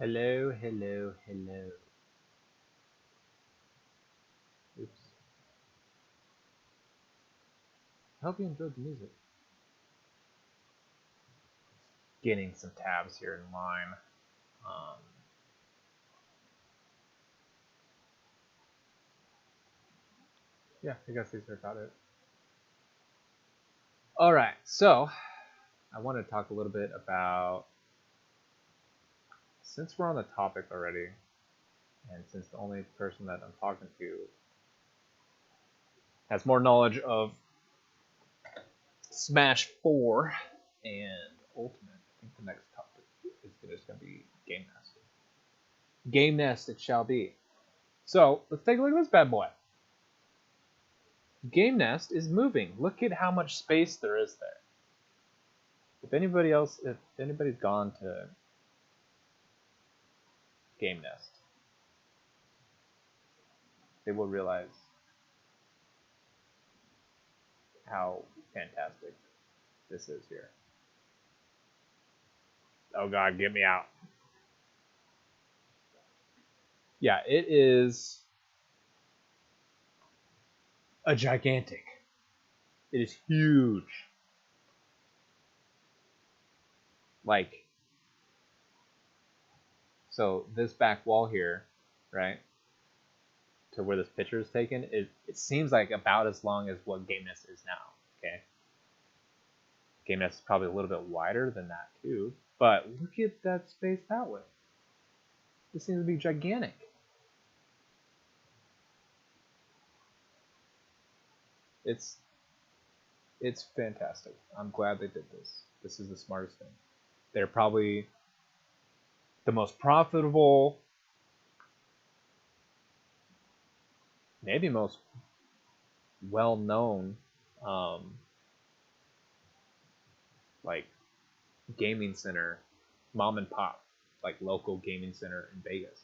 Hello, hello, hello. Oops. I hope you enjoyed the music. Getting some tabs here in line. Um, yeah, I guess these are about it. All right, so I want to talk a little bit about, since we're on the topic already, and since the only person that I'm talking to has more knowledge of Smash 4 and Ultimate, I think the next topic is just going to be Game Nest. Game Nest it shall be. So let's take a look at this bad boy. Game Nest is moving. Look at how much space there is there. If anybody's gone to Game Nest, they will realize how fantastic this is here. Oh God, get me out. Yeah, it is a gigantic. It is huge. Like, so this back wall here, right, to where this picture is taken, it seems like about as long as what Game Nest is now. Okay. Game Nest is probably a little bit wider than that too, but look at that space that way. This seems to be gigantic. It's it's fantastic. I'm glad they did this. This is the smartest thing. They're probably the most profitable, maybe most well-known, um, like gaming center, mom and pop, like local gaming center in Vegas.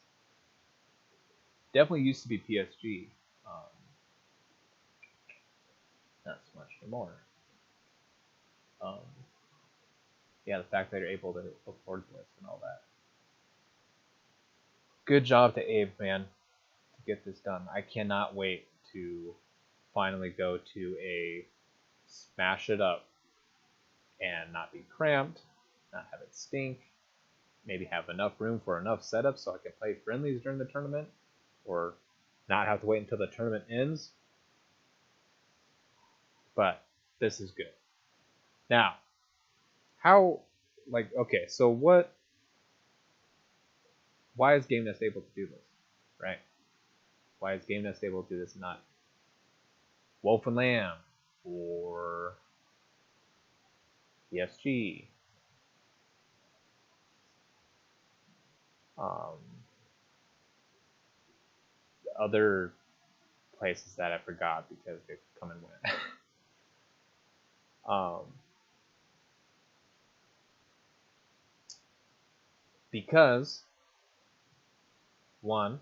Definitely used to be PSG. Not so much anymore. Um, yeah, the fact that you're able to afford this and all that. Good job to Abe, man, to get this done. I cannot wait to finally go to a smash it up and not be cramped, not have it stink, maybe have enough room for enough setups so I can play friendlies during the tournament, or not have to wait until the tournament ends. But this is good. Now, how, like, okay, so what, why is Game Nest able to do this, right? Why is Game Nest able to do this, not Wolf and Lamb or PSG? Um, other places that I forgot because they come and went. um, because one,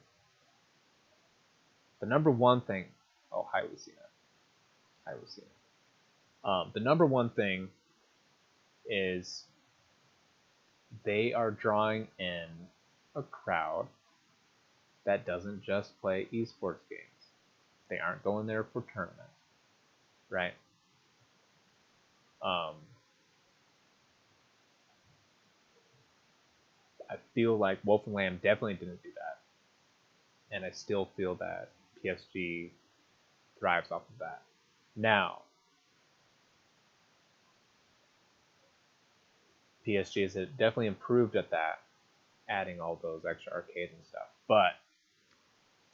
the number one thing. Oh, hi, Lucina. Hi, Lucina. The number one thing is they are drawing in a crowd that doesn't just play esports games. They aren't going there for tournaments, right? Um, I feel like Wolf and Lamb definitely didn't do that, and I still feel that PSG thrives off of that. Now, PSG is definitely improved at that, adding all those extra arcades and stuff, but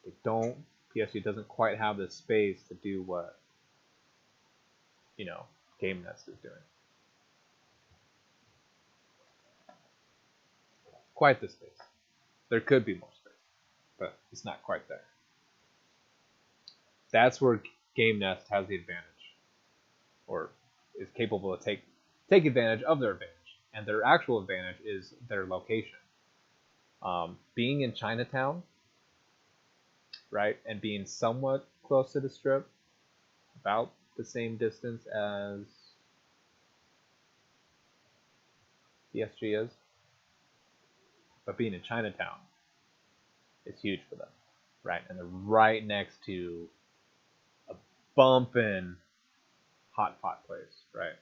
they don't. PSG doesn't quite have the space to do what Game Nest is doing. Quite the space. There could be more space, but it's not quite there. That's where Game Nest has the advantage, or is capable to take advantage of their advantage. And their actual advantage is their location. Being in Chinatown, right, and being somewhat close to the Strip, about the same distance as PSG is. but being in Chinatown is huge for them, right? And they're right next to a bumpin' hot pot place, right?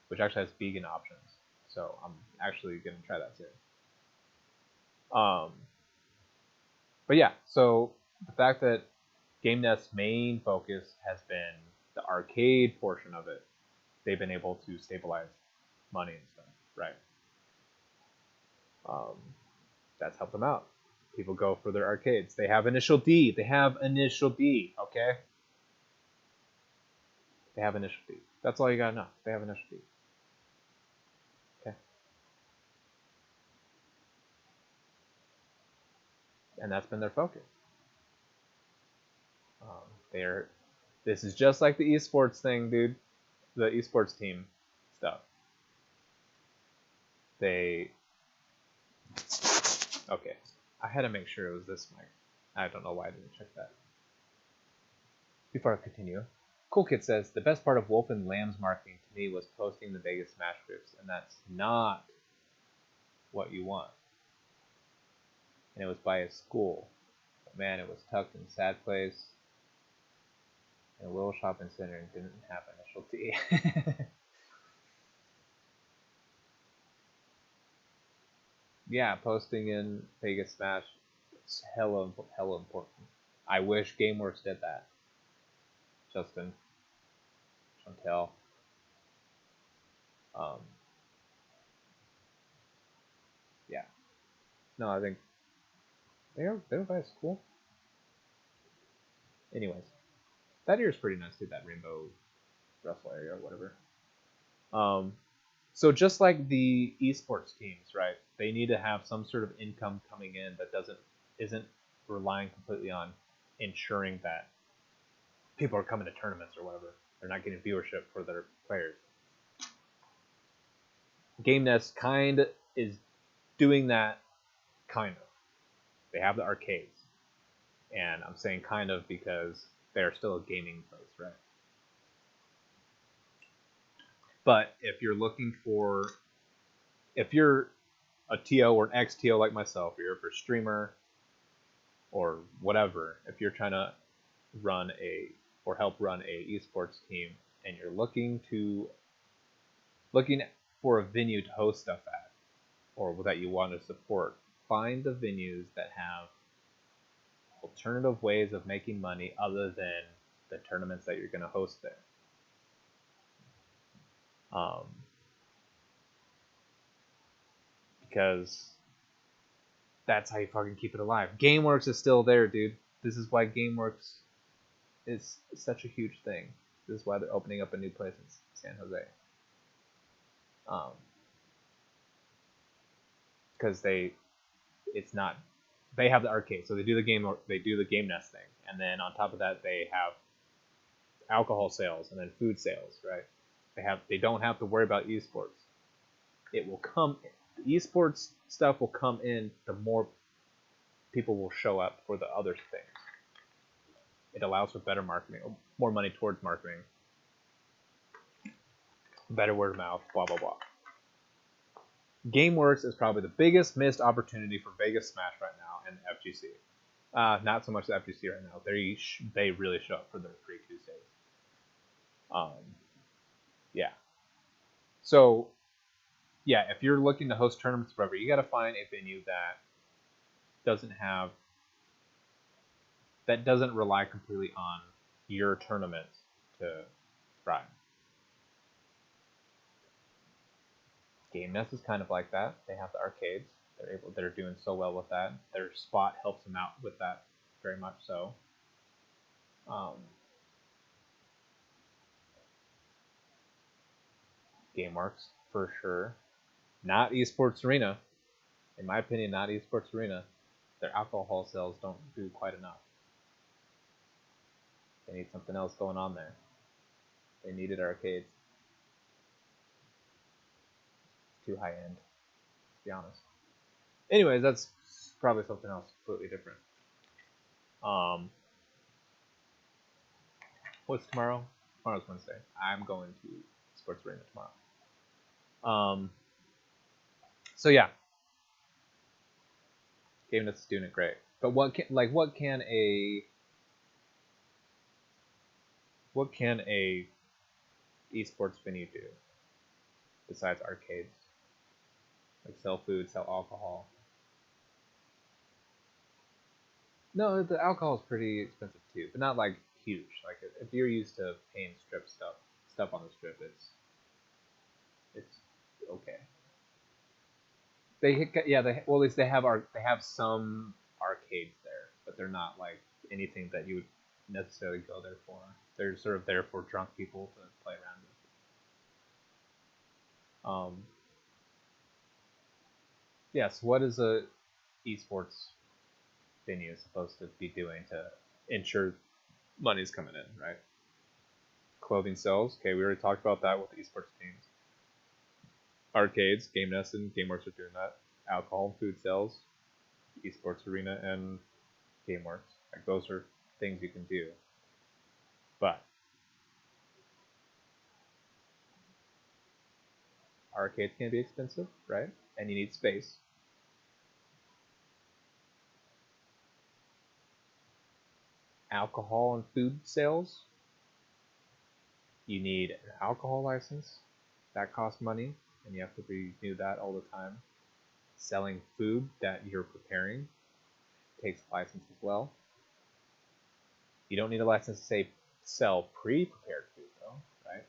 Which actually has vegan options. So I'm actually gonna try that soon. But yeah, so the fact that Game Nest's main focus has been the arcade portion of it, they've been able to stabilize money and stuff, right? Um, that's helped them out. People go for their arcades. They have Initial D. They have Initial D, okay? They have Initial D. That's all you gotta know. They have Initial D. Okay? And that's been their focus. They're. This is just like the esports thing, dude. The esports team stuff. They. Okay. I had to make sure it was this mic. I don't know why I didn't check that. Before I continue, Cool Kid says, the best part of Wolf and Lamb's marketing to me was posting the Vegas Smash groups, and that's not what you want. And it was by a school. But man, it was tucked in a sad place in a little shopping center and didn't have Initial D. Yeah, posting in Vegas Smash is hella important. I wish GameWorks did that. Justin, Chantel. Yeah. No, I think they're by a school. Anyways, that area is pretty nice too. That Rainbow Russell area or whatever. So just like the esports teams, right? They need to have some sort of income coming in that isn't relying completely on ensuring that people are coming to tournaments or whatever. They're not getting viewership for their players. Game Nest kind of is doing that, kind of. They have the arcades, and I'm saying kind of because they're still a gaming place, right? But if you're looking for, if you're a TO or an ex-TO like myself, or you're a streamer or whatever, if you're trying to run or help run a esports team and you're looking for a venue to host stuff at or that you want to support, find the venues that have alternative ways of making money other than the tournaments that you're going to host there. Because that's how you fucking keep it alive. GameWorks is still there, dude. This is why GameWorks is such a huge thing. This is why they're opening up a new place in San Jose. Because they have the arcade, so they do the Game Nest thing, and then on top of that they have alcohol sales and then food sales, right? They don't have to worry about esports. It will come. The esports stuff will come in. The more people will show up for the other things. It allows for better marketing, more money towards marketing, better word of mouth, blah blah blah. GameWorks is probably the biggest missed opportunity for Vegas Smash right now and FGC. Not so much the FGC right now. They really show up for their free Tuesdays. Yeah. So, yeah, if you're looking to host tournaments forever, you got to find a venue that doesn't rely completely on your tournament to thrive. Game Nest is kind of like that. They have the arcades. They're doing so well with that. Their spot helps them out with that very much so. GameWorks for sure. Not Esports Arena. In my opinion, not Esports Arena. Their alcohol sales don't do quite enough. They need something else going on there. They needed arcades. It's too high end, to be honest. Anyways, that's probably something else completely different. What's tomorrow? Tomorrow's Wednesday. I'm going to Sports Arena tomorrow. So yeah, Game Nest is doing it great. But what can a esports venue do besides arcades? Like sell food, sell alcohol. No, the alcohol is pretty expensive too, but not like huge. Like if you're used to paying stuff on the strip, it's okay. Well, at least they have some arcades there, but they're not like anything that you would necessarily go there for. They're sort of there for drunk people to play around with. Yes, what is a esports venue supposed to be doing to ensure money's coming in, right? Clothing sales. Okay, we already talked about that with the esports teams. Arcades, Game Nest and GameWorks are doing that. Alcohol and food sales, esports arena and GameWorks. Like those are things you can do. But arcades can be expensive, right? And you need space. Alcohol and food sales. You need an alcohol license. That costs money, and you have to renew that all the time. Selling food that you're preparing takes a license as well. You don't need a license to say sell pre-prepared food though, right?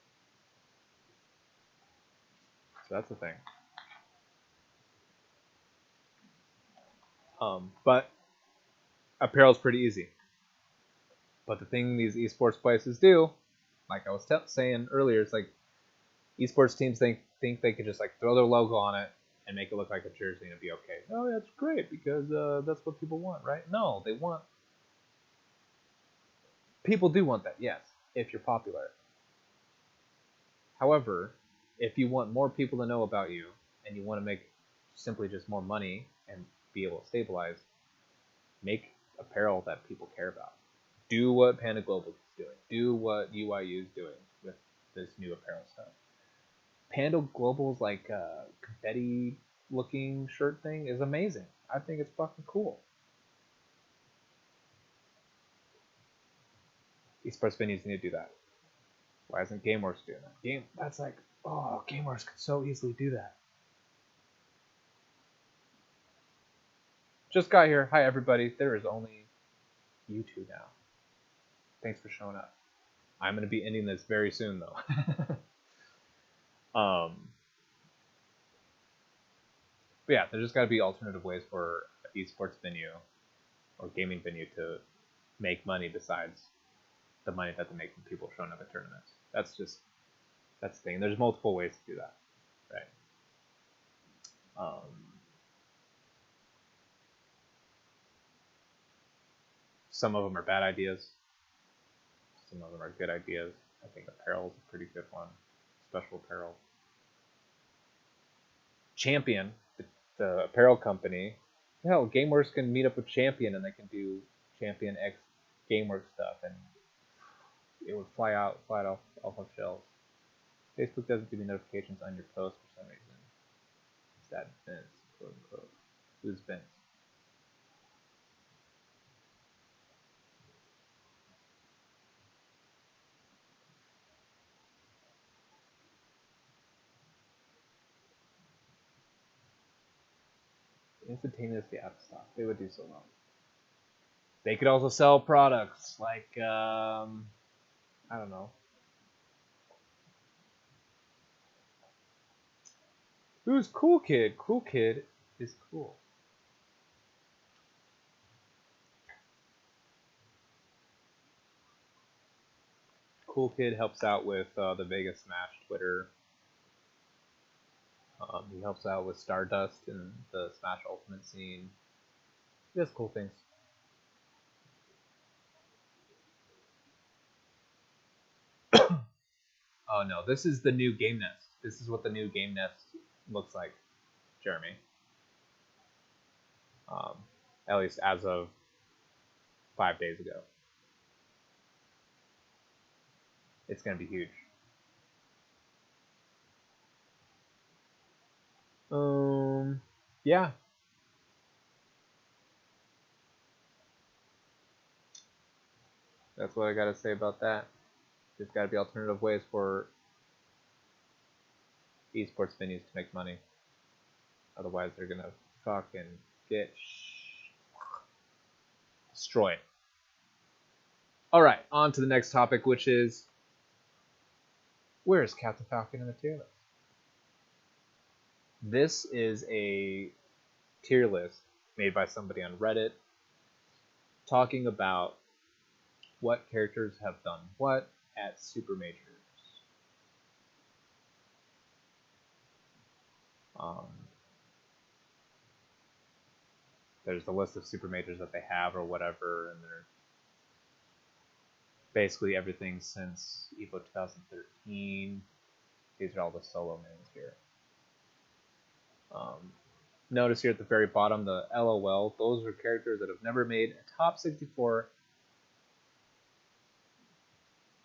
So that's the thing. But apparel is pretty easy. But the thing these esports places do, like I was saying earlier, it's like esports teams think they could just like throw their logo on it and make it look like a jersey and it'd be okay. Oh, that's great because that's what people want, right? No, people do want that, yes, if you're popular. However, if you want more people to know about you and you want to make simply just more money and be able to stabilize, make apparel that people care about. Do what Panda Global is doing. Do what UIU is doing with this new apparel stuff. Panda Global's like confetti looking shirt thing is amazing. I think it's fucking cool. Esports venues need to do that. Why isn't GameWorks doing that? That's like, oh, GameWorks could so easily do that. Just got here. Hi everybody. There is only you two now. Thanks for showing up. I'm gonna be ending this very soon though. But yeah, there's just got to be alternative ways for an esports venue or gaming venue to make money besides the money that they make from people showing up at tournaments. That's the thing. There's multiple ways to do that, right? Some of them are bad ideas. Some of them are good ideas. I think apparel is a pretty good one. Special apparel. Champion, the apparel company. Hell, GameWorks can meet up with Champion and they can do Champion X GameWorks stuff, and it would fly off of shelves. Facebook doesn't give you notifications on your post for some reason. Is that Vince, quote unquote? Who's Vince? Instantaneously out of stock. They would do so well. They could also sell products like I don't know. Who's Cool Kid? Cool Kid is cool. Cool Kid helps out with the Vegas Smash Twitter. He helps out with Stardust and the Smash Ultimate scene. He does cool things. Oh no, this is the new Game Nest. This is what the new Game Nest looks like, Jeremy. Um, at least as of 5 days ago. It's gonna be huge. Yeah. That's what I gotta say about that. There's gotta be alternative ways for esports venues to make money. Otherwise, they're gonna fucking get destroyed. All right, on to the next topic, which is where is Captain Falcon in the tier list? This is a tier list made by somebody on Reddit talking about what characters have done what at Super Majors. There's the list of Super Majors that they have or whatever, and they're basically everything since EVO 2013. These are all the solo names here. Notice here at the very bottom, the LOL. Those are characters that have never made a top 64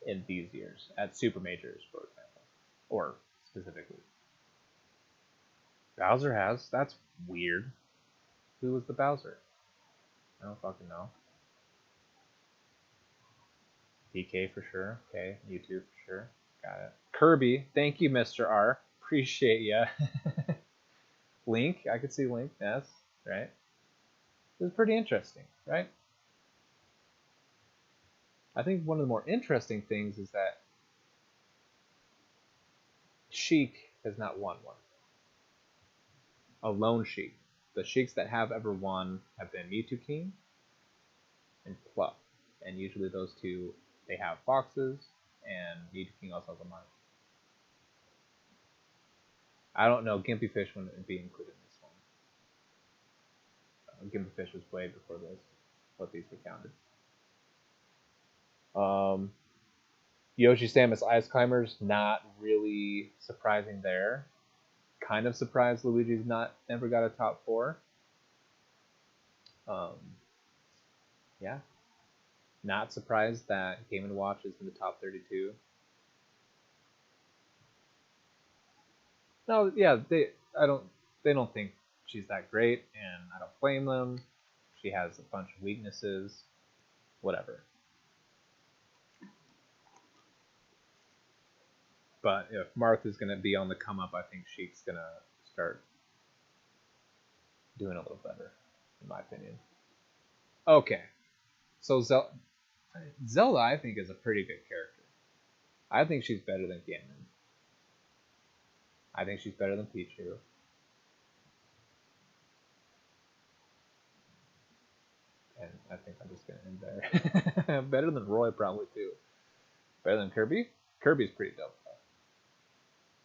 in these years at Super Majors, for example, or specifically. Bowser has. That's weird. Who was the Bowser? I don't fucking know. DK for sure. Okay, YouTube for sure. Got it. Kirby. Thank you, Mr. R. Appreciate ya. Link. I could see Link. Yes. Right. This is pretty interesting, right? I think one of the more interesting things is that Sheik has not won one. A lone Sheik. The Sheiks that have ever won have been Mewtwo and Pluff. And usually those two, they have boxes, and Mewtwo also has a mark. I don't know, Gimpy Fish wouldn't be included in this one. Gimpy Fish was way before this, but these were counted. Yoshi Samus Ice Climbers, not really surprising there. Kind of surprised Luigi's never got a top 4. Yeah. Not surprised that Game & Watch is in the top 32. No, yeah, they don't think she's that great, and I don't blame them. She has a bunch of weaknesses. Whatever. But if Martha's going to be on the come up, I think Sheik's going to start doing a little better, in my opinion. Okay. So Zelda, I think, is a pretty good character. I think she's better than Ganon. I think she's better than Pichu. And I think I'm just going to end there. Better than Roy, probably, too. Better than Kirby? Kirby's pretty dope,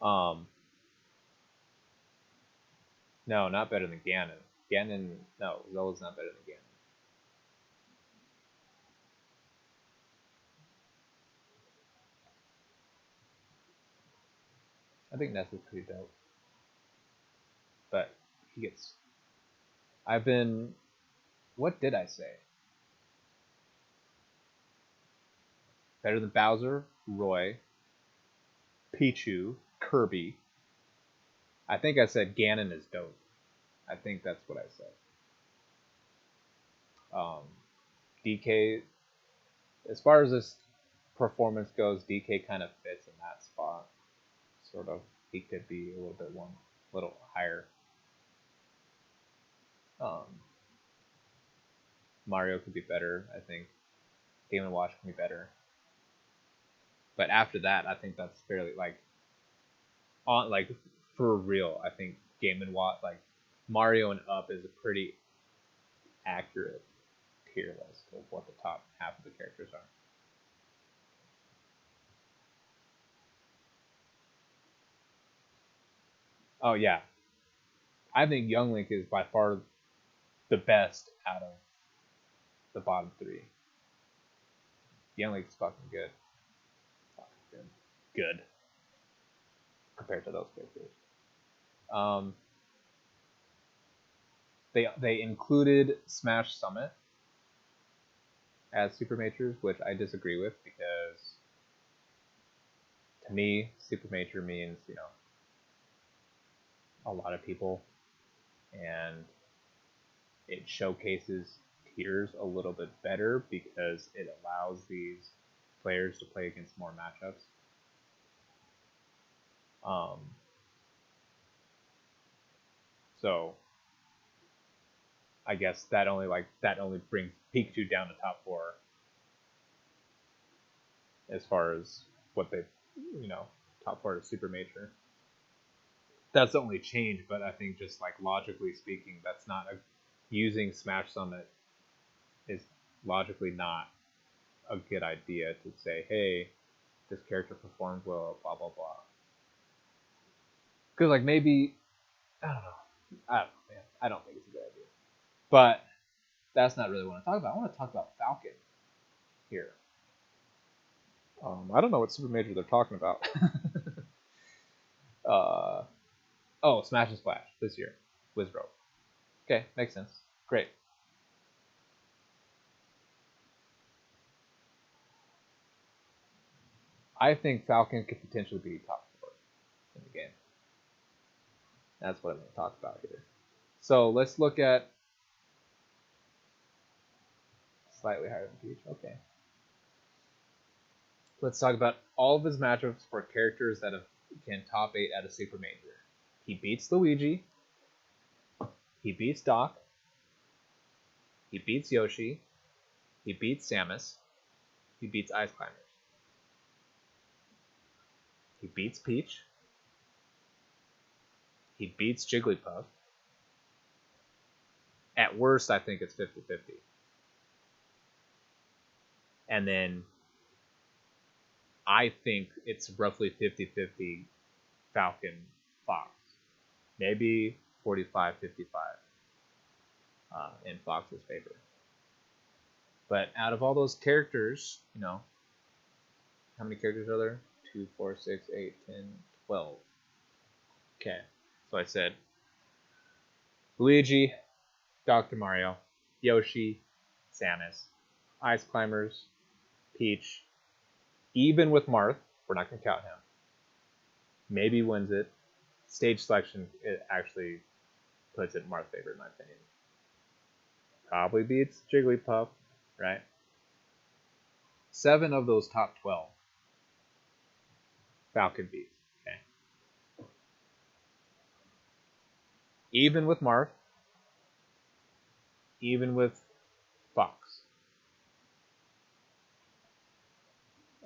though. No, not better than Ganon. No, Zelda's not better than Ganon. I think Ness is pretty dope. But he gets... What did I say? Better than Bowser, Roy, Pichu, Kirby. I think I said Ganon is dope. I think that's what I said. DK, as far as this performance goes, DK kind of fits in that spot. Sort of. He could be a little higher. Mario could be better, I think. Game & Watch can be better. But after that, I think that's fairly for real. I think Game & Watch, Mario and up is a pretty accurate tier list of what the top half of the characters are. Oh yeah, I think Young Link is by far the best out of the bottom 3. Young Link's fucking good. Good. Compared to those characters. They included Smash Summit as Super Majors, which I disagree with because to me, Super Major means, a lot of people, and it showcases tiers a little bit better because it allows these players to play against more matchups. So I guess that only brings Pikachu down to top 4 as far as what they, top 4 to Super Major. That's the only change, but I think just like logically speaking, that's not using Smash Summit is logically not a good idea to say, hey, this character performs well, blah blah blah. Because like maybe I don't know, man. I don't think it's a good idea. But that's not really what I want to talk about. I want to talk about Falcon here. I don't know what Super Major they're talking about. Smash and Splash this year. Wizrobe. Okay, makes sense. Great. I think Falcon could potentially be top 4 in the game. That's what I'm going to talk about here. So let's look at slightly higher than Peach. Okay. Let's talk about all of his matchups for characters that can top 8 at a Super Major. He beats Luigi. He beats Doc. He beats Yoshi. He beats Samus. He beats Ice Climbers. He beats Peach. He beats Jigglypuff. At worst, I think it's 50-50. And then I think it's roughly 50-50 Falcon Fox. Maybe 45-55 in Fox's favor. But out of all those characters, how many characters are there? 2, 4, 6, 8, 10, 12. Okay, so I said Luigi, Dr. Mario, Yoshi, Samus, Ice Climbers, Peach, even with Marth, we're not going to count him. Maybe wins it. Stage selection, it actually puts it in Marth's favor, in my opinion. Probably beats Jigglypuff, right? 7 of those top 12 Falcon beats. Okay. Even with Marth, even with Fox,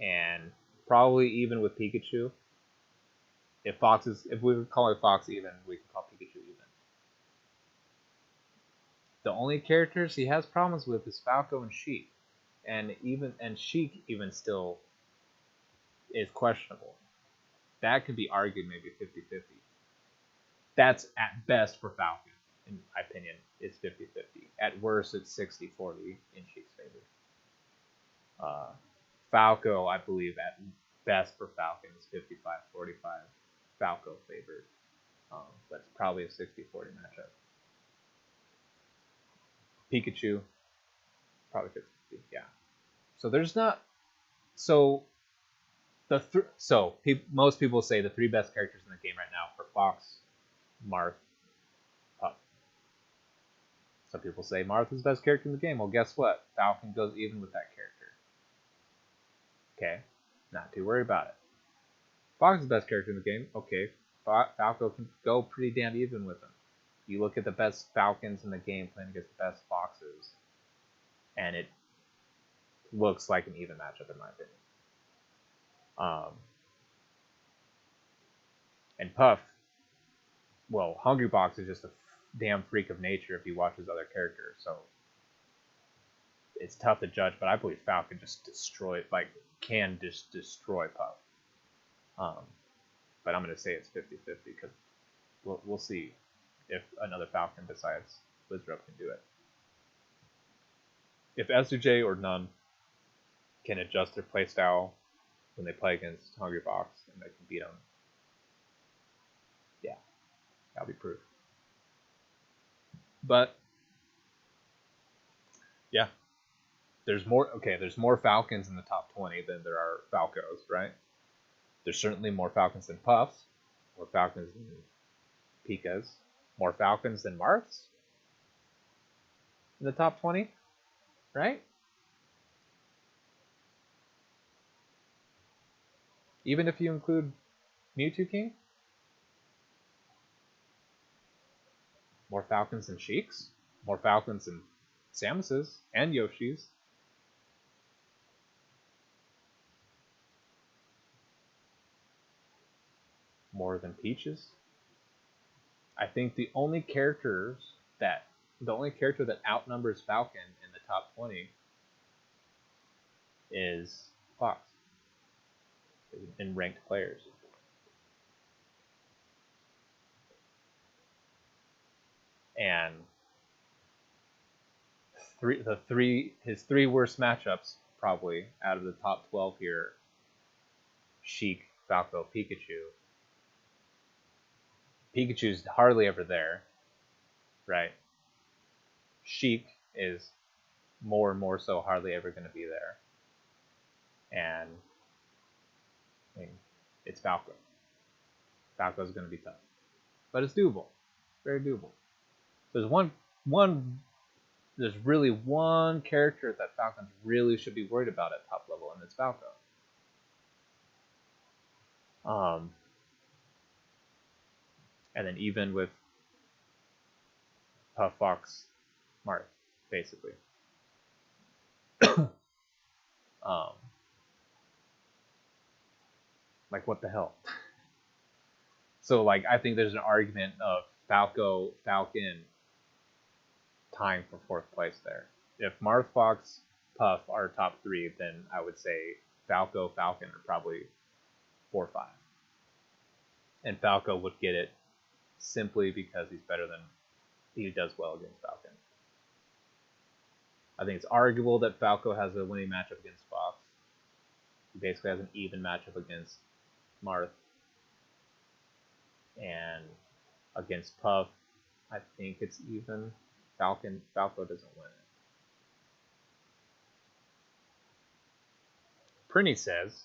and probably even with Pikachu. If we could call it Fox even, we could call Pikachu even. The only characters he has problems with is Falco and Sheik, and Sheik even still is questionable. That could be argued maybe 50-50. That's at best for Falcon, in my opinion, is 50-50. At worst, it's 60-40 in Sheik's favor. Falco, I believe, at best for Falcon is 55-45 Falco favored. That's probably a 60-40 matchup. Pikachu, probably 50-50, yeah. So there's not. So most people say the 3 best characters in the game right now are Fox, Marth, Puff. Some people say Marth is the best character in the game. Well, guess what? Falcon goes even with that character. Okay, not too worried about it. Fox is the best character in the game. Okay, Falco can go pretty damn even with him. You look at the best Falcons in the game playing against the best Foxes, and it looks like an even matchup in my opinion. And Puff, well, Hungrybox is just a damn freak of nature if you watch his other characters, so it's tough to judge, but I believe Falcon just can destroy Puff. But I'm going to say it's 50-50 because we'll see if another Falcon besides Wizrobe can do it. If SUJ or none can adjust their playstyle when they play against Hungrybox and they can beat them, yeah, that'll be proof. But yeah, there's more Falcons in the top 20 than there are Falcos, right? There's certainly more Falcons than Puffs, more Falcons than Pikas, more Falcons than Marths in the top 20. right? Even if you include Mewtwo King, more Falcons than Sheiks, more Falcons than Samuses and Yoshis. More than Peaches. I think the only character that outnumbers Falcon in the top 20 is Fox in ranked players. And his three worst matchups probably out of the top 12 here: Sheik, Falco, Pikachu. Pikachu's hardly ever there, right? Sheik is more and more so hardly ever going to be there. And I mean, it's Falco. Falco's going to be tough, but it's doable, very doable. There's really one character that Falcons really should be worried about at top level, and it's Falco. And then even with Puff, Fox, Marth, basically. Like, what the hell? So, like, I think there's an argument of Falco, Falcon tying for fourth place there. If Marth, Fox, Puff are top three, then I would say Falco, Falcon are probably 4 or 5. And Falco would get it simply because he does well against Falcon. I think it's arguable that Falco has a winning matchup against Fox. He basically has an even matchup against Marth. And against Puff, I think it's even. Falco doesn't win it. Prinny says,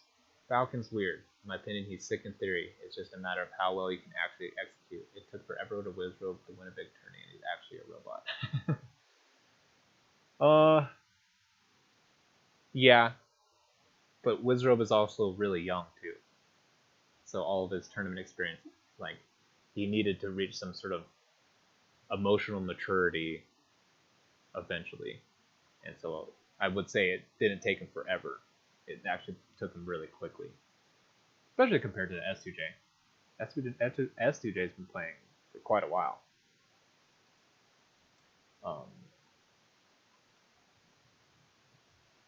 Falcon's weird. In my opinion, he's sick in theory. It's just a matter of how well you can actually execute. It took forever to Wizrobe to win a big tourney, and he's actually a robot. Yeah. But Wizrobe is also really young, too. So all of his tournament experience, like, he needed to reach some sort of emotional maturity eventually. And so I would say it didn't take him forever. It actually took him really quickly. Especially compared to S2J. S2J's been playing for quite a while.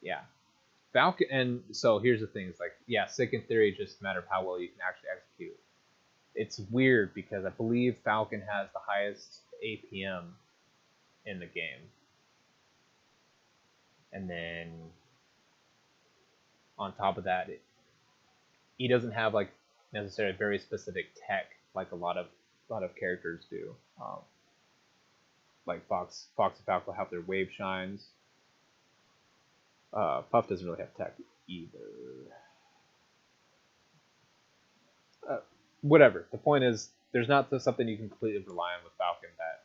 Yeah. Falcon, and so here's the thing: it's like, yeah, sick in theory, just a matter of how well you can actually execute. It's weird because I believe Falcon has the highest APM in the game, and then on top of that, he doesn't have like necessarily very specific tech like a lot of characters do. Like Fox and Falco have their wave shines. Puff doesn't really have tech either. Whatever. The point is, there's not something you can completely rely on with Falcon that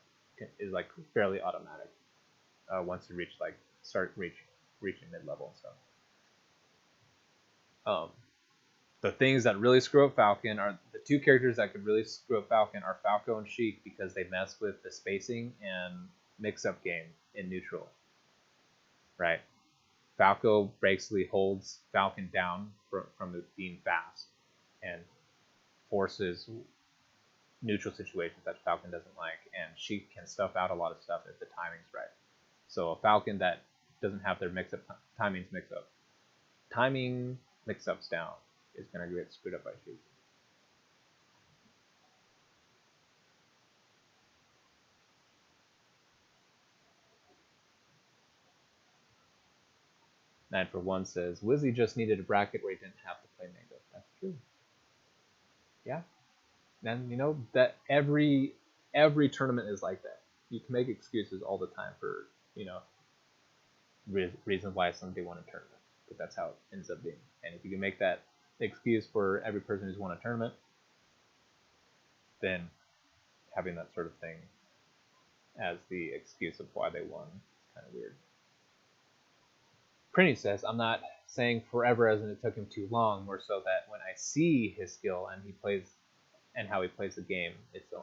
is like fairly automatic once you start reaching mid level. So, the things that really screw up Falcon are the two characters that could really screw up Falcon are Falco and Sheik because they mess with the spacing and mix-up game in neutral. Right? Falco basically holds Falcon down from it being fast and forces neutral situations that Falcon doesn't like, and Sheik can stuff out a lot of stuff if the timing's right. So a Falcon that doesn't have their timing mix-ups down is going to get screwed up by Sheik. Nine for One says, Wizzy just needed a bracket where he didn't have to play Mango. That's true. Yeah. And you know that every tournament is like that. You can make excuses all the time for, reasons why somebody won a tournament. But that's how it ends up being. And if you can make that excuse for every person who's won a tournament, then having that sort of thing as the excuse of why they won is kind of weird. Prinny says, I'm not saying forever as in it took him too long, more so that when I see his skill and he plays and how he plays the game,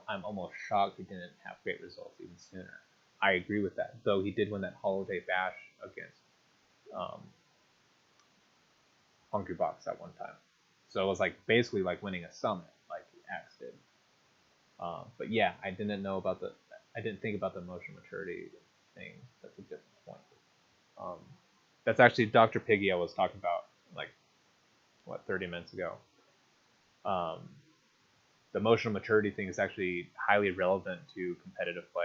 I'm almost shocked he didn't have great results even sooner. I agree with that, though he did win that Holiday Bash against Hungrybox at one time. So it was like basically like winning a summit, like Axe did. But yeah, I didn't think about the emotional maturity thing. That's a different point. That's actually Dr. Piggy I was talking about, like, 30 minutes ago. The emotional maturity thing is actually highly relevant to competitive play.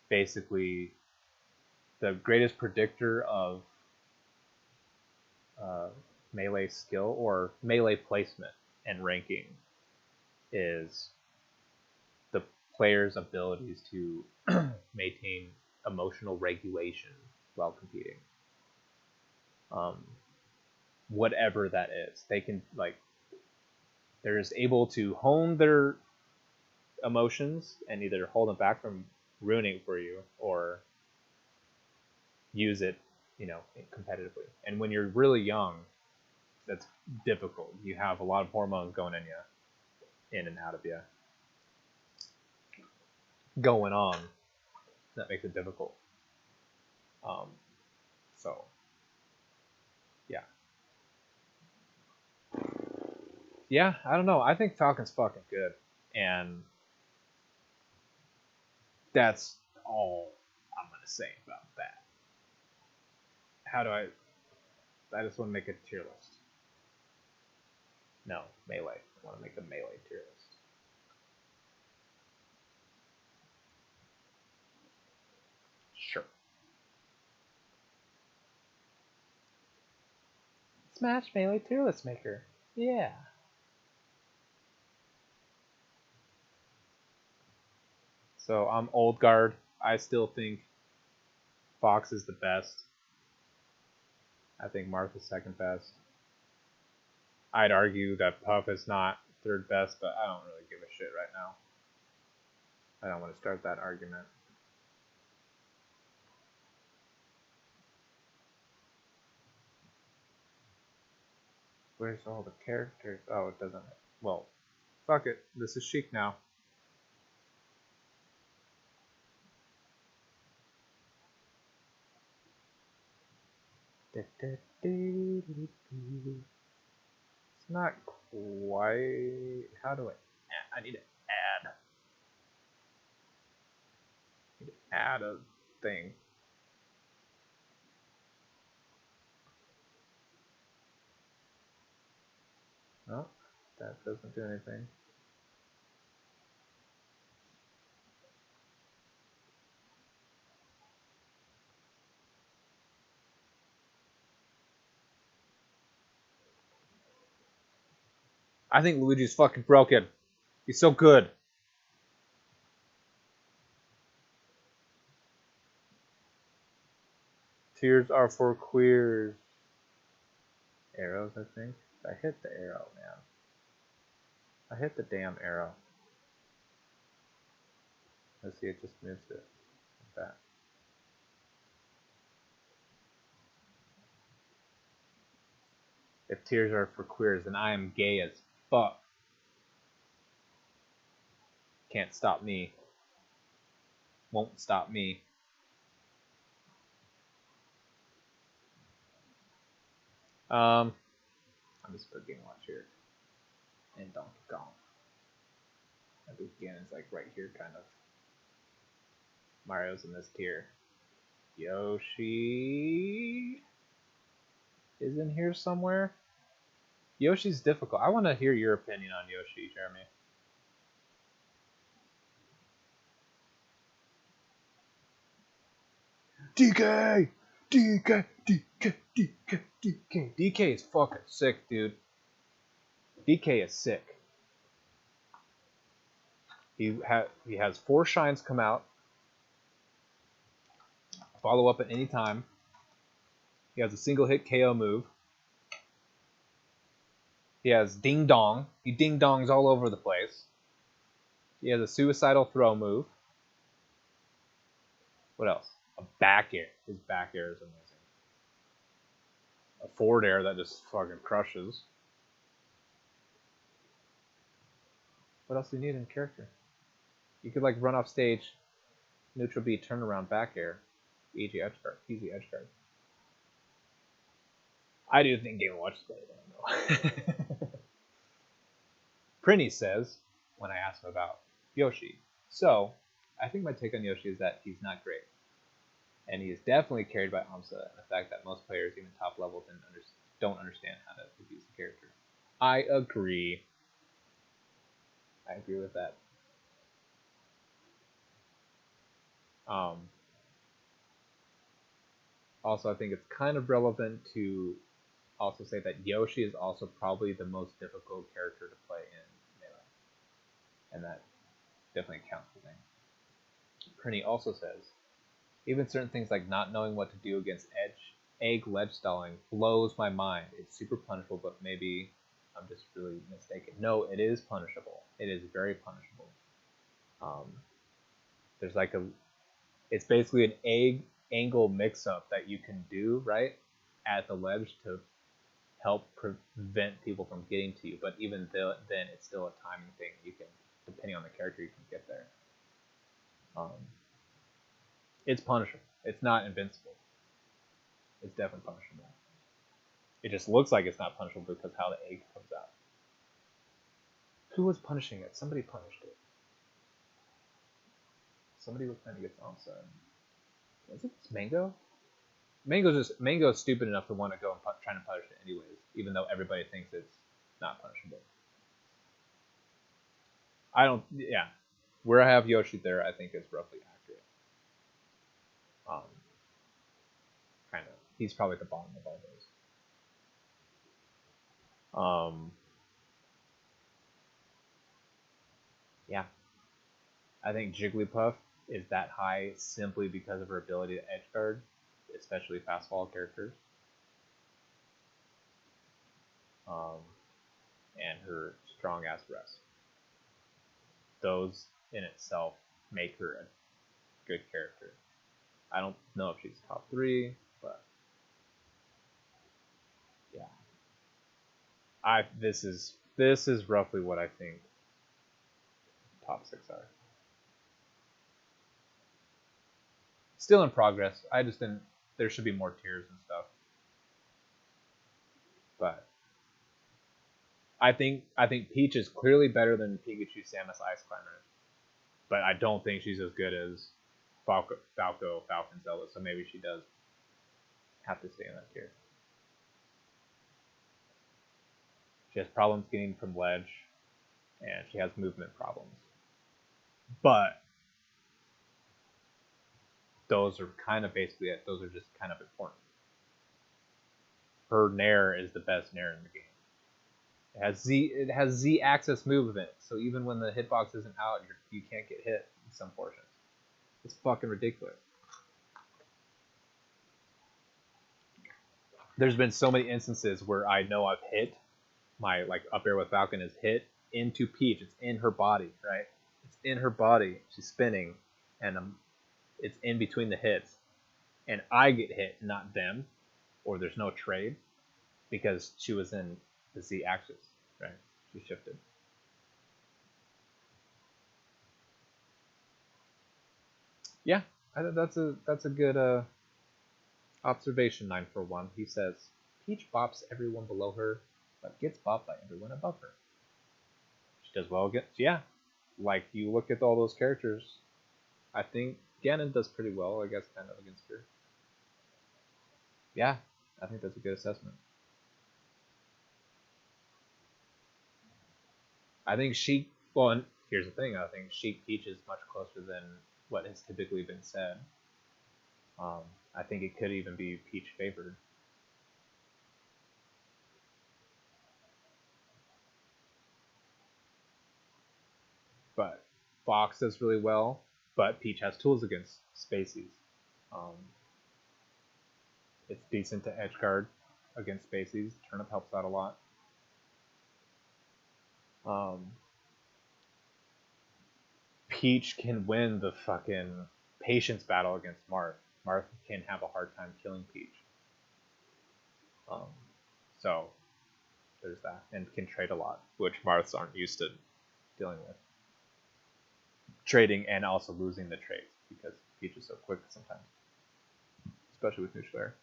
Basically, the greatest predictor of melee skill or melee placement and ranking is the player's abilities to maintain emotional regulation while competing. Whatever that is, they can they're just able to hone their emotions and either hold them back from ruining for you or use it, competitively. And when you're really young, that's difficult. You have a lot of hormones going in and out of you, going on. That makes it difficult. So, yeah. Yeah, I don't know. I think Falcon's fucking good. And that's all I'm going to say about that. I just want to make a tier list. No, Melee. I want to make a Melee tier list. Sure. Smash Melee tier list maker. Yeah. So I'm old guard. I still think Fox is the best. I think Martha's second best. I'd argue that Puff is not third best, but I don't really give a shit right now. I don't want to start that argument. Where's all the characters? Oh, it doesn't. Well, fuck it. This is Sheik now. It's not quite. How do I need to add. I need to add a thing. Oh, that doesn't do anything. I think Luigi's fucking broken. He's so good. Tears are for queers. Arrows, I think. I hit the arrow, man. I hit the damn arrow. Let's see, it just moves it. Like that. If tears are for queers, then I am gay as fuck. Can't stop me. Won't stop me. I'm just put Game Watch here. And Donkey Kong. I think Ganon's like right here, kind of. Mario's in this tier. Yoshi is in here somewhere. Yoshi's difficult. I want to hear your opinion on Yoshi, Jeremy. DK! DK! DK! DK! DK! DK is fucking sick, dude. DK is sick. He has 4 shines come out. Follow up at any time. He has a single hit KO move. He has Ding Dong. He ding dongs all over the place. He has a suicidal throw move. What else? A back air. His back air is amazing. A forward air that just fucking crushes. What else do you need in character? You could like run off stage, neutral B, turn around, back air, easy edge guard, easy edge guard. I do think Game & Watch is better than I know. Prinny says, when I ask him about Yoshi, so I think my take on Yoshi is that he's not great. And he is definitely carried by Amsa and the fact that most players, even top level, don't understand how to abuse the character. I agree. I agree with that. Also, I think it's kind of relevant to also say that Yoshi is also probably the most difficult character to play in Melee. And that definitely counts for things. Prinny also says, even certain things like not knowing what to do against egg ledge stalling blows my mind. It's super punishable, but maybe I'm just really mistaken. No, it is punishable. It is very punishable. There's like it's basically an egg angle mix-up that you can do, right, at the ledge to help prevent people from getting to you. But even then, it's still a timing thing. You can, depending on the character, you can get there. It's punishable. It's not invincible. It's definitely punishable. It just looks like it's not punishable because how the egg comes out. Who was punishing it? Somebody punished it. Somebody was trying to get Amsa. Was it Mango? Mango's stupid enough to want to go and try to punish it anyways, even though everybody thinks it's not punishable. Where I have Yoshi there, I think is roughly accurate. Kind of. He's probably at the bottom of all those. Yeah. I think Jigglypuff is that high simply because of her ability to edge guard, especially fastball characters. And her strong ass rest. Those in itself make her a good character. I don't know if she's top 3, but yeah. This is roughly what I think top 6 are. Still in progress. I just didn't. There should be more tiers and stuff. But I think Peach is clearly better than Pikachu, Samus, Ice Climber. But I don't think she's as good as Falco, Falcon, Zelda. So maybe she does have to stay in that tier. She has problems getting from ledge, and she has movement problems. But those are kind of basically it. Those are just kind of important. Her Nair is the best Nair in the game. It has Z axis movement, so even when the hitbox isn't out, you can't get hit in some portions. It's fucking ridiculous. There's been so many instances where I know I've hit my like up air with Falcon is hit into Peach. It's in her body, right? It's in her body. She's spinning, and it's in between the hits, and I get hit, not them, or there's no trade because she was in the Z axis, right? She shifted. Yeah, I think that's a good observation. 941. He says Peach bops everyone below her, but gets bopped by everyone above her. She does well against like you look at all those characters. I think Ganon does pretty well, I guess, kind of against her. Yeah, I think that's a good assessment. I think Sheik. Well, and here's the thing. I think Sheik Peach is much closer than what has typically been said. I think it could even be Peach favored. But Fox does really well, but Peach has tools against Spaceys. It's decent to edge guard against Spaceys. Turnip helps out a lot. Peach can win the fucking patience battle against Marth. Marth can have a hard time killing Peach. So there's that, and can trade a lot, which Marths aren't used to dealing with. Trading and also losing the trades because Peach is so quick sometimes, especially with Neutral Air.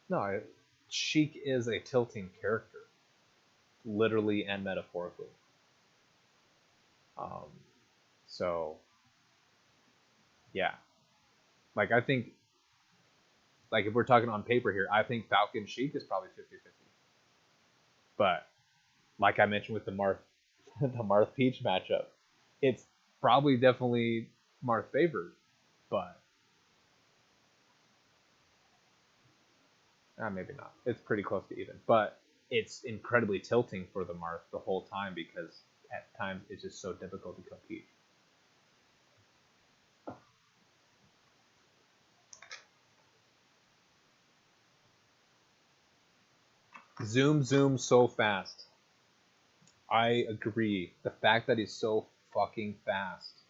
No, Sheik is a tilting character, literally and metaphorically. So, yeah. Like, I think, like, if we're talking on paper here, I think Falcon Sheik is probably 50-50. But, like I mentioned with the Marth Peach matchup, it's probably definitely Marth favored, but maybe not. It's pretty close to even, but it's incredibly tilting for the Marth the whole time because at times it's just so difficult to compete. Zoom so fast. I agree. The fact that he's so fucking fast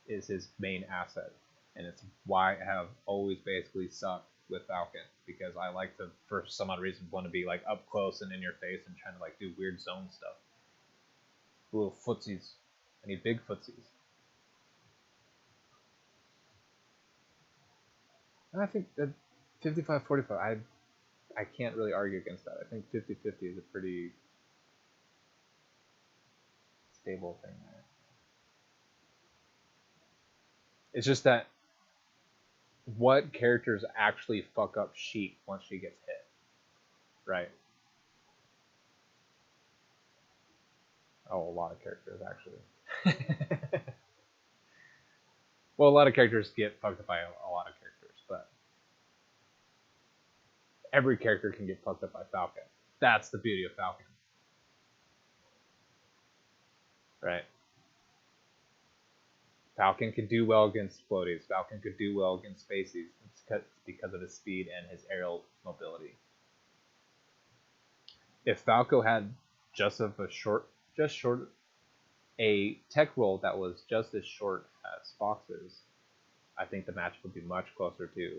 is his main asset, and it's why I have always basically sucked with Falcon, because I like to, for some odd reason, want to be like up close and in your face and trying to like do weird zone stuff. Little footsies. I need big footsies. And I think that 55-45, I can't really argue against that. I think 50-50 is a pretty stable thing there. It's just that what characters actually fuck up Sheik once she gets hit, right? Oh, a lot of characters actually. Well, a lot of characters get fucked up by a lot of characters, but every character can get fucked up by Falcon. That's the beauty of Falcon, right? Falcon could do well against floaties. Falcon could do well against spacies. It's because of his speed and his aerial mobility. If Falco had just a tech roll that was just as short as Fox's, I think the match would be much closer to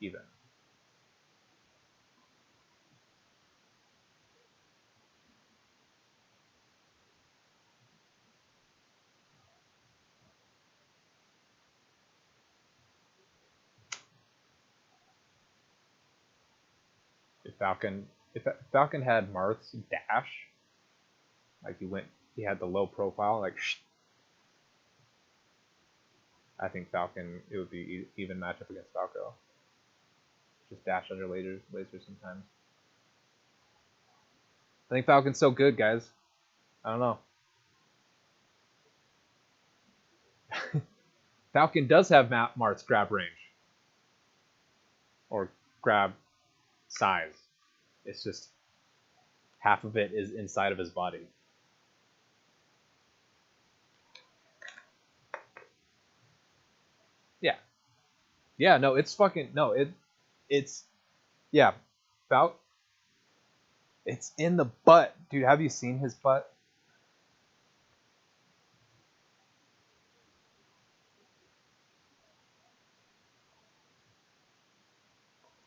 even. If Falcon had Marth's dash, like he had the low profile, like I think Falcon, it would be even matchup against Falco. Just dash under lasers sometimes. I think Falcon's so good, guys. I don't know. Falcon does have Marth's grab range. Or grab size. It's just half of it is inside of his body. Yeah. Yeah, no, it's fucking no, it's yeah. It's in the butt. Dude, have you seen his butt?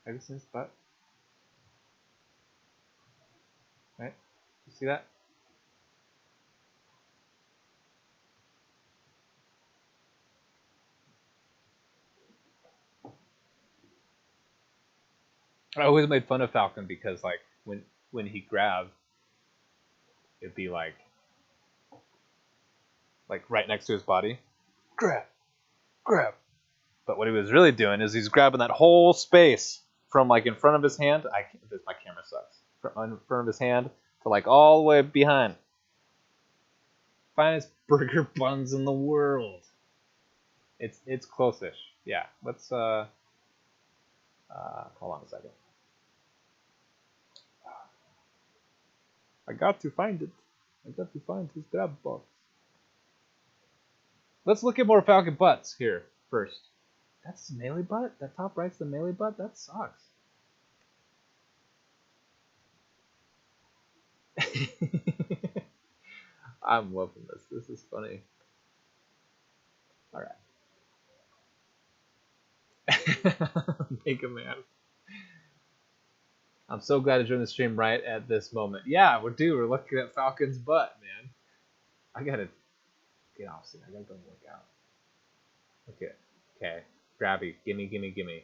Have you seen his butt? Right? You see that? I always made fun of Falcon because like when he grabbed, it'd be like right next to his body. Grab. But what he was really doing is he's grabbing that whole space from like in front of his hand. My camera sucks. From in front of his hand to like all the way behind. Finest burger buns in the world. It's close-ish. Yeah. Let's hold on a second. I got to find it. I got to find his grab box. Let's look at more Falcon butts here first. That's melee butt? That top right's the melee butt? That sucks. I'm loving this. This is funny. All right. Mega Man. I'm so glad to join the stream right at this moment. Yeah, we're looking at Falcon's butt, man. I gotta get off soon. I gotta go work out. Okay. Okay. Grabby. Gimme.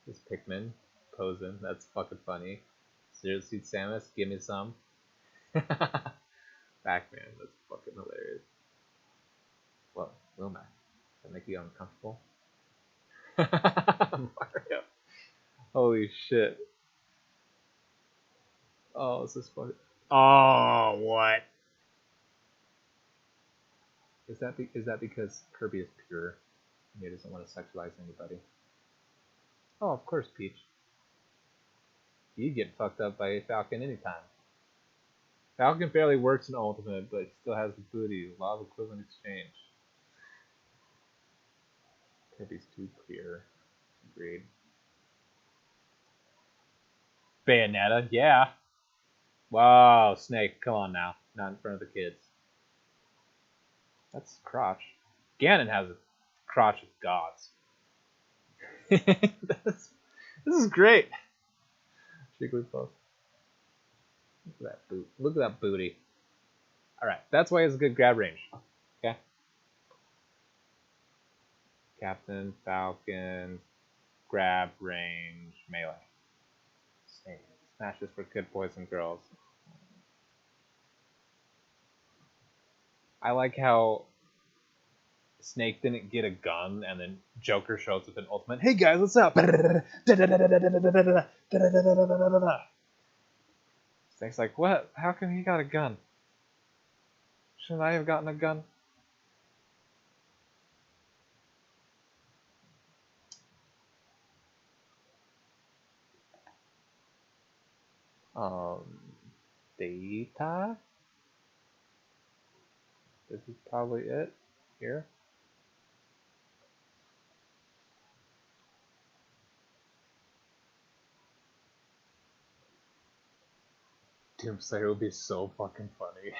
This Pikmin posing. That's fucking funny. Zero Suit Samus. Gimme some. Pac-Man. That's fucking hilarious. Whoa. Wilmac. Does that make you uncomfortable? Mario. Holy shit. Oh, this is funny. Oh, what? Is that because Kirby is pure and he doesn't want to sexualize anybody? Oh, of course, Peach. You get fucked up by a Falcon anytime. Falcon barely works in Ultimate, but still has the booty. Law of equivalent exchange. Kirby's too clear. Agreed. Bayonetta, yeah. Wow, Snake, come on now. Not in front of the kids. That's crotch. Ganon has a crotch of gods. this is great. Jigglypuff. Look at that boot. Look at that booty. Alright, that's why it's a good grab range. Okay? Captain, Falcon, grab range, melee. Snake. Smashes for good boys and girls. I like how Snake didn't get a gun and then Joker shows up in Ultimate. Hey guys, what's up? Snake's like, what? How come he got a gun? Shouldn't I have gotten a gun? Data? This is probably it. Here. Doomslayer would be so fucking funny.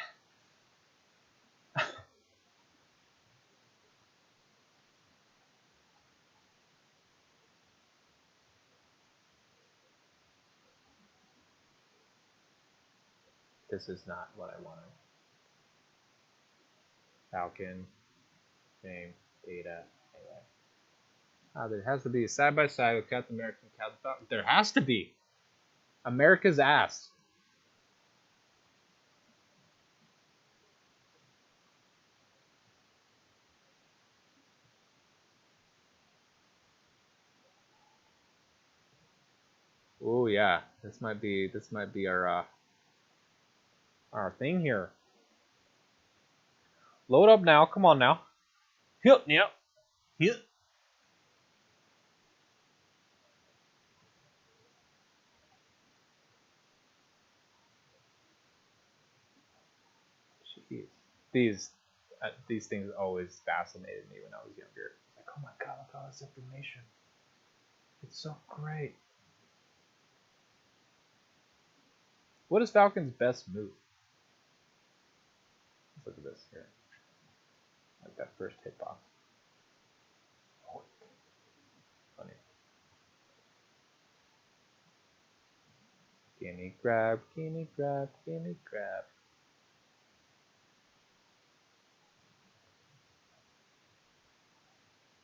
This is not what I wanted. Falcon, name, data, anyway. There has to be a side by side with Captain America and Captain Falcon. There has to be. America's ass. Oh yeah, this might be our thing here. Load up now. Come on now. Yep. Jeez. These things always fascinated me when I was younger. Like, oh my god, look at all this information. It's so great. What is Falcon's best move? Let's look at this here. Like that first hitbox. Oh, funny. Gimme grab.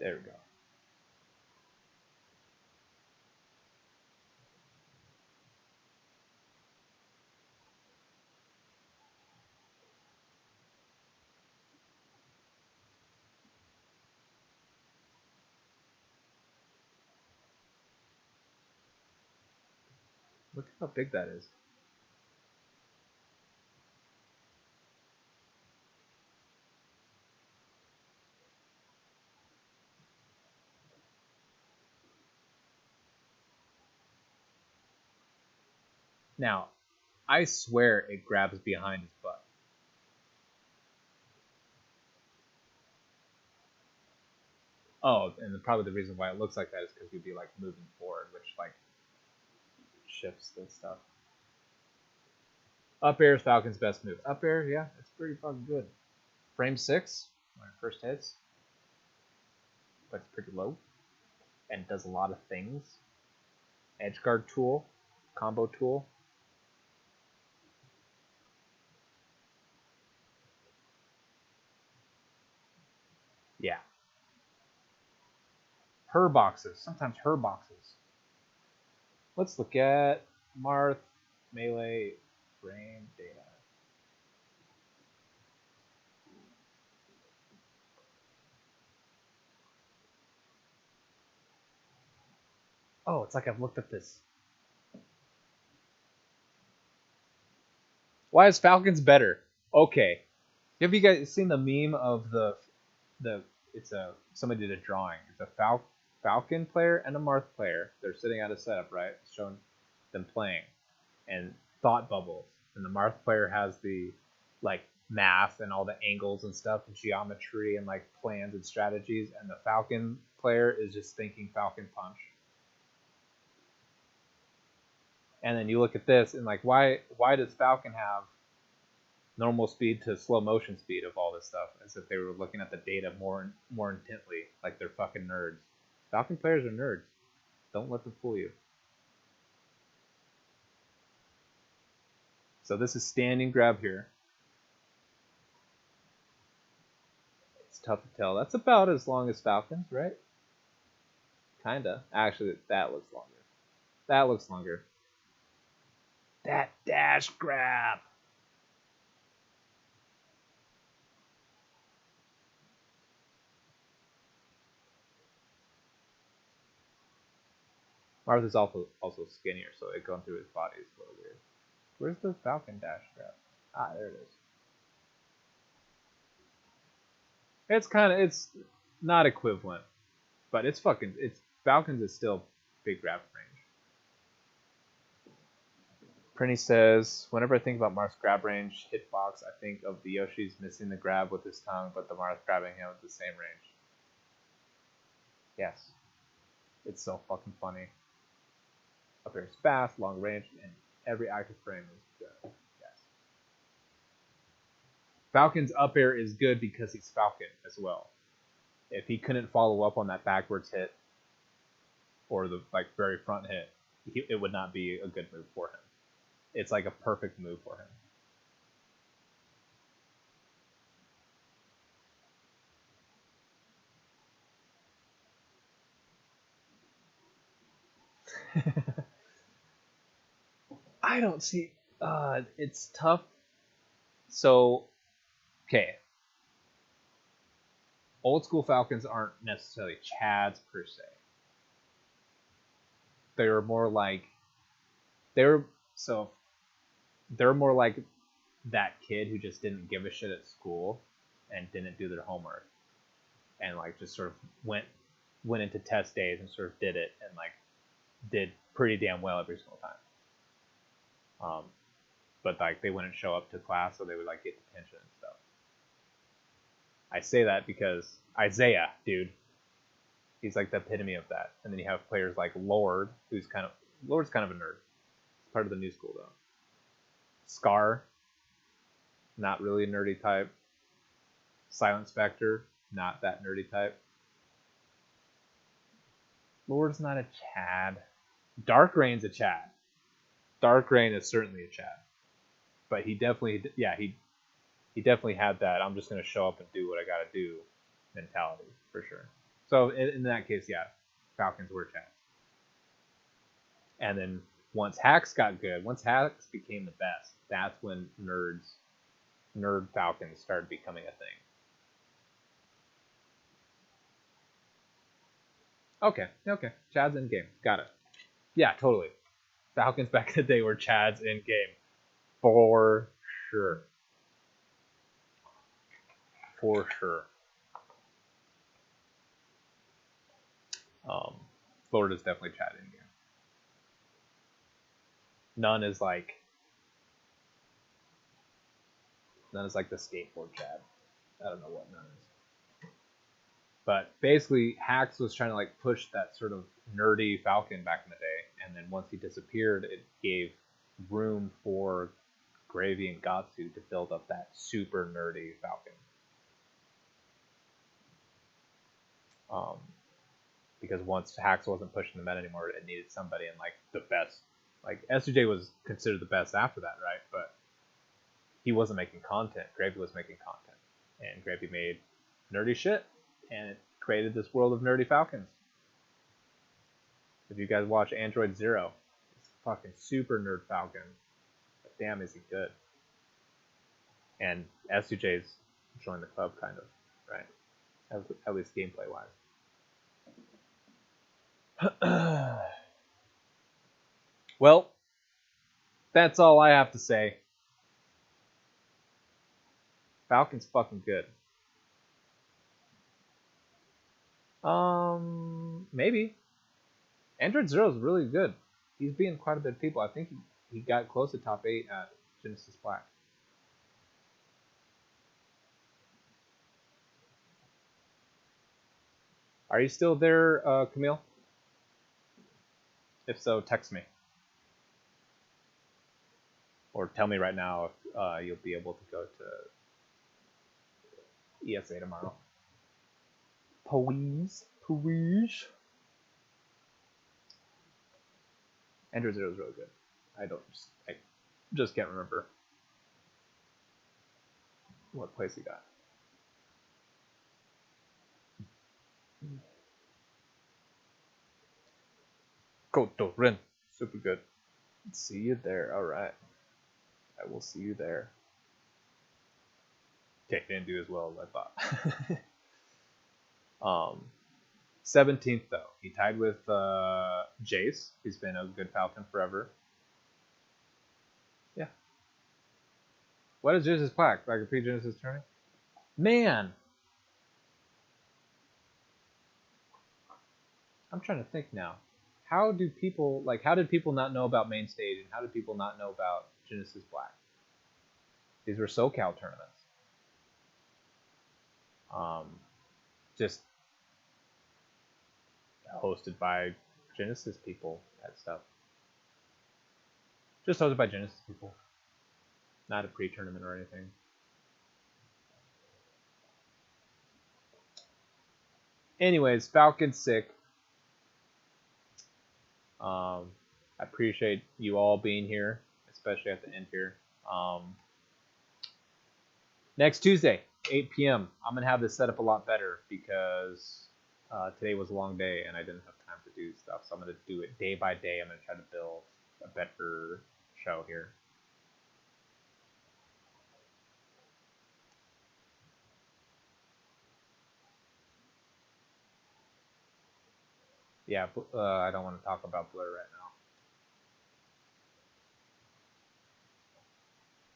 There we go. Look how big that is. Now, I swear it grabs behind his butt. Oh, and probably the reason why it looks like that is because you'd be like moving forward, which like shifts the stuff. Up air is Falcon's best move. Up air, yeah, it's pretty fucking good. Frame 6, when it first hits, but it's pretty low and does a lot of things. Edge guard tool, combo tool. Yeah. Her boxes, sometimes her boxes. Let's look at Marth, melee, frame, data. Oh, it's like I've looked at this. Why is Falcons better? Okay. Have you guys seen the meme of the it's a somebody did a drawing. It's a Falcon player and a Marth player. They're sitting at a setup, right? It's showing them playing. And thought bubbles. And the Marth player has the like math and all the angles and stuff and geometry and like plans and strategies, and the Falcon player is just thinking Falcon punch. And then you look at this and like why does Falcon have normal speed to slow motion speed of all this stuff, as if they were looking at the data more intently, like they're fucking nerds. Falcon players are nerds. Don't let them fool you. So this is standing grab here. It's tough to tell. That's about as long as Falcons, right? Kinda. Actually, that looks longer. That looks longer. That dash grab. Marth is also skinnier, so it going through his body is a little weird. Where's the Falcon dash grab? Ah, there it is. It's not equivalent, but it's Falcons is still big grab range. Prinny says, whenever I think about Marth's grab range hitbox, I think of the Yoshi's missing the grab with his tongue, but the Marth grabbing him with the same range. Yes. It's so fucking funny. Up air is fast, long range, and every active frame is good. Yes. Falcon's up air is good because he's Falcon as well. If he couldn't follow up on that backwards hit or the like very front hit, it would not be a good move for him. It's like a perfect move for him. I don't see. It's tough. So, okay. Old school Falcons aren't necessarily Chads per se. They're more like they're so they're more like that kid who just didn't give a shit at school and didn't do their homework and like just sort of went into test days and sort of did it and like did pretty damn well every single time. But like they wouldn't show up to class, so they would like get detention and stuff. I say that because Isaiah, dude, he's like the epitome of that. And then you have players like Lord, Lord's kind of a nerd. He's part of the new school though. Scar, not really a nerdy type. Silent Spectre, not that nerdy type. Lord's not a Chad. Dark Rain's a Chad. Dark Rain is certainly a Chad. But he definitely had that I'm just going to show up and do what I got to do mentality, for sure. So in that case, yeah, Falcons were Chads. And then once Hacks got good, once Hacks became the best, that's when nerd Falcons started becoming a thing. Okay. Chads in game. Got it. Yeah, totally. Falcons back in the day were Chads in game. For sure. For sure. Florida's definitely Chad in game. None is like the skateboard Chad. I don't know what none is. But basically, Hacks was trying to like push that sort of nerdy Falcon back in the day, and then once he disappeared, it gave room for Grave build up that super nerdy Falcon. Because once Hax wasn't pushing the meta anymore, it needed somebody in like the best. Like S2J was considered the best after that, right? But he wasn't making content. Gravy was making content, and Gravy made nerdy shit, and it created this world of nerdy Falcons. If you guys watch Android Zero, it's a fucking super nerd Falcon. But damn, is he good? And S2J's joined the club, kind of, right? At least gameplay wise. Well, that's all I have to say. Falcon's fucking good. Maybe. Android Zero is really good. He's beating quite a bit of people. I think he got close to top 8 at Genesis Black. Are you still there, Camille? If so, text me. Or tell me right now if you'll be able to go to ESA tomorrow. Please. Please. Android Zero is really good. I just can't remember what place he got. Koto Rin. Super good. See you there. Alright. I will see you there. Okay, didn't do as well as I thought. 17th though. He tied with Jace. He's been a good Falcon forever. Yeah. What is Genesis Plaque? Like a pre-Genesis tourney? Man! I'm trying to think now. How did people not know about Main Stage, and how did people not know about Genesis Black? These were SoCal tournaments. Just hosted by Genesis people and stuff. Just hosted by Genesis people. Not a pre-tournament or anything. Anyways, Falcon's sick. I appreciate you all being here, especially at the end here. Next Tuesday, 8 p.m. I'm going to have this set up a lot better because today was a long day and I didn't have time to do stuff. So I'm going to do it day by day. I'm going to try to build a better show here. Yeah, I don't want to talk about Blur right now.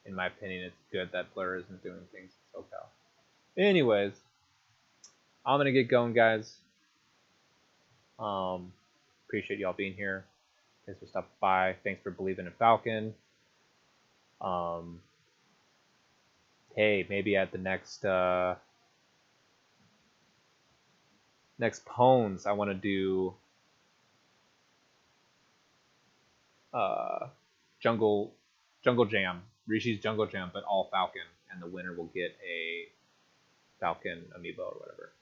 In my opinion, it's good that Blur isn't doing things in SoCal. Anyways, I'm going to get going, guys. Appreciate y'all being here. Thanks for stopping by. Thanks for believing in Falcon. Hey, maybe at the next Pwns, I want to do Jungle Jam, Rishi's Jungle Jam, but all Falcon, and the winner will get a Falcon amiibo or whatever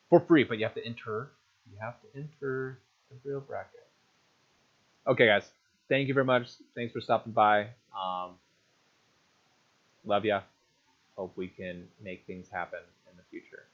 for free. But you have to enter. The real bracket. Okay, guys. Thank you very much. Thanks for stopping by. Love ya. Hope we can make things happen in the future.